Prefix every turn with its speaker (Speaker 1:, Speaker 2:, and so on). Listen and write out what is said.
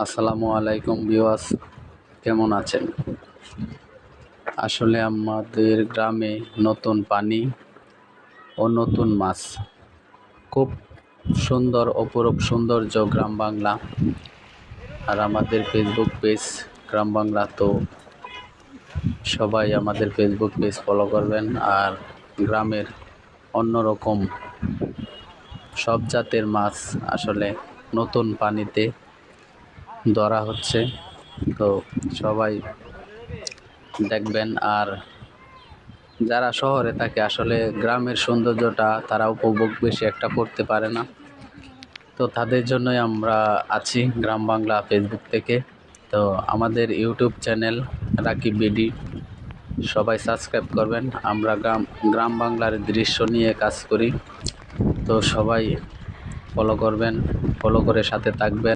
Speaker 1: আসসালামু আলাইকুম ভিউয়ার্স, কেমন আছেন? আসলে আমাদের গ্রামে নতুন পানি ও নতুন মাছ, খুব সুন্দর অপরূপ সৌন্দর্য গ্রাম বাংলা। আর আমাদের ফেসবুক পেজ গ্রাম বাংলা, তো সবাই আমাদের ফেসবুক পেজ ফলো করবেন। আর গ্রামের অন্যরকম সব জাতের মাছ আসলে নতুন পানিতে ধরা হচ্ছে, তো সবাই দেখবেন। আর যারা শহরে থাকে আসলে গ্রামের সৌন্দর্যটা তারা উপভোগ বেশি একটা করতে পারে না, তো তাদের জন্যই আমরা আছি গ্রাম বাংলা ফেসবুক থেকে। তো আমাদের ইউটিউব চ্যানেল রাকিব বিডি সবাই সাবস্ক্রাইব করবেন। আমরা গ্রাম বাংলার দৃশ্য নিয়ে কাজ করি, তো সবাই ফলো করবেন, ফলো করে সাথে থাকবেন।